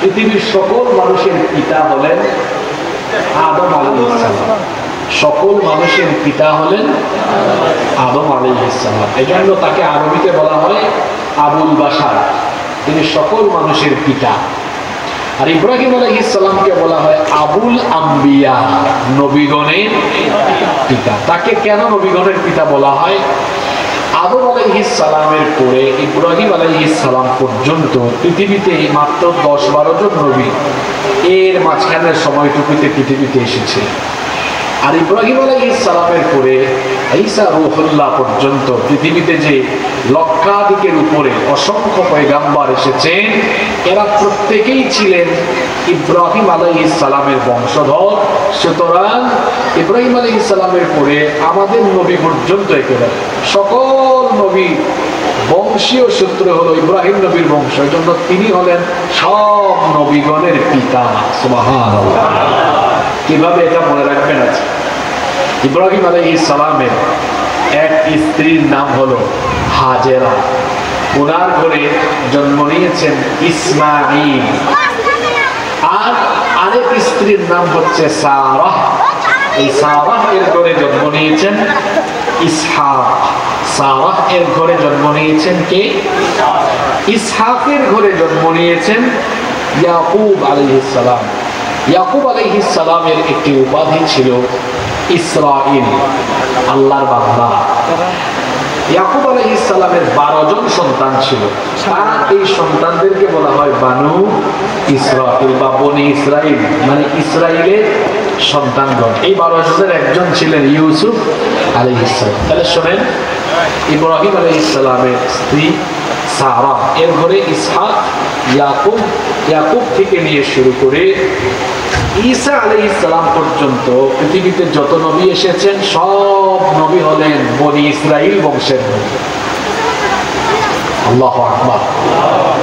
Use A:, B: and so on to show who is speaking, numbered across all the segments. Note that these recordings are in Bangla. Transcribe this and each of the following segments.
A: পৃথিবীর সকল মানুষের পিতা হলেন আদম আলাইহিস সালাম। সকল মানুষের পিতা হলেন আদম আলাইহিস সালাম। এজন্য তাকে আরবিতে বলা হয় আবুল বাশার, তিনি সকল মানুষের পিতা। আর ইব্রাহিম আলাইহিস সালামকে বলা হয় আবুল আম্বিয়া, নবীগণের পিতা। তাকে কেন নবীগণের পিতা বলা হয়? আদম আলাইহিস সালামের পরে ইব্রাহিম আলাইহিস সালাম পর্যন্ত পৃথিবীতে মাত্র 10-12 জন নবী এর মাঝখানের সময়টুকুতে পৃথিবীতে এসেছে। আর ইব্রাহিম আলাইহিস সালামের পরে ঈসা রূহুল্লাহ পর্যন্ত পৃথিবীতে যে লক্ষাধিকের উপরে অসংখ্য পয়গাম্বর এসেছেন, এরা প্রত্যেকেই ছিলেন ইব্রাহিম আলাইহিস সালামের বংশধর। সুতরাং ইব্রাহিম আলাইহিস সালামের পরে আমাদের নবী পর্যন্ত একেবারে সকল নবী বংশীয় সূত্র হলো ইব্রাহিম নবীর বংশ। এই জন্য তিনি হলেন সব নবীগণের পিতা। সুবহানাল্লাহ। কিভাবে এটা মনে রাখবেন আছে? ইব্রাহিম আলাইহিস সালামের এক স্ত্রীর নাম হলো হাজেরা, ওনার ঘরে জন্ম নিয়েছেন ইসমাঈল। আর আরেক স্ত্রীর নাম হচ্ছে সারাহ, এই সারাহ এর ঘরে জন্ম নিয়েছেন ইসহাক। সারাহ এর ঘরে জন্ম নিয়েছেন কে? ইসহাকের ঘরে জন্ম নিয়েছেন ইয়াকুব আলাইহিস সালাম। ইয়াকুব আলাইহিস সালামের একটি উপাধি ছিল ইসরাঈল, আল্লাহর বান্দা। ইয়াকুব আলাইহিস সালামের 12 জন সন্তান ছিল, আর এই সন্তানদেরকে বলা হয় বানু ইসরাঈল বা বনি ইসরাঈল, মানে ইসরাঈলের সন্তানগণ। এই 12 জনের একজন ছিলেন ইউসুফ আলাইহিস সালাম। তাহলে শোনেন, ইব্রাহিম আলাইহিস সালামের স্ত্রী সারা, এর ঘরে ইসহাক, ইয়াকুব, ইয়াকুব থেকে নিয়ে শুরু করে ঈসা আলাইহিস সালাম পর্যন্ত পৃথিবীতে যত নবী এসেছেন সব নবী হলেন বনি ইসরাঈল বংশের নবী। আল্লাহু আকবার।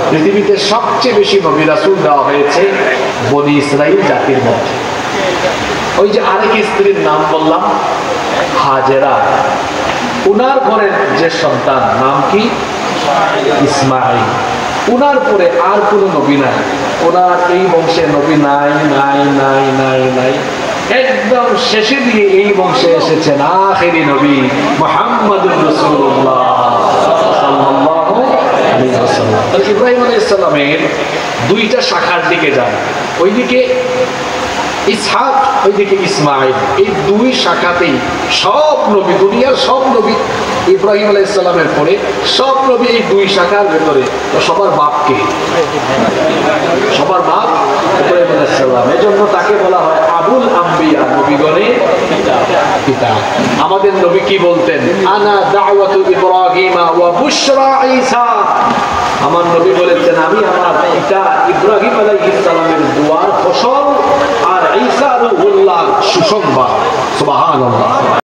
A: পৃথিবীতে সবচেয়ে বেশি নবী রাসূল দেওয়া হয়েছে বনি ইসরাঈল জাতির মধ্যে। ওই যে আরেক স্ত্রীর নাম বললাম হাজেরা, উনার ঘরের যে সন্তান নাম কি? ইসমাঈল। উনার পরে আর কোন নবী নাই, ওনার এই বংশে নবী নাই নাই নাই নাই নাই। একদম শেষে দিয়ে এই বংশে এসেছেন আখেরি নবী মুহাম্মদুর রাসূলুল্লাহ সাল্লাল্লাহু আলাইহি ওয়াসাল্লাম। তাহলে ইব্রাহিম আলাইহিস সালামের দুইটা শাখার দিকে যান, ওইদিকে ইসহাক, ওইদিকে ইসমাঈল। এই দুই শাখাতেই সব নবী, দুনিয়ার সব নবী ইব্রাহিম আলাইহিস সালামের পরে সব নবী এই দুই শাখার ভেতরে। তো সবার বাপ কে? সবার বাপ ইব্রাহিম আলাইহিস সালাম। এজন্য তাকে বলা হয় আবুল আম্বিয়া, নবীগণের পিতা। আমাদের নবী কি বলতেন? আনা দাওয়াতু ইব্রাহিম ওয়া বুশরা ঈসা। আমার নবী বলেছেন আমি আমার পিতা ইব্রাহিম আলাইহিস সালামের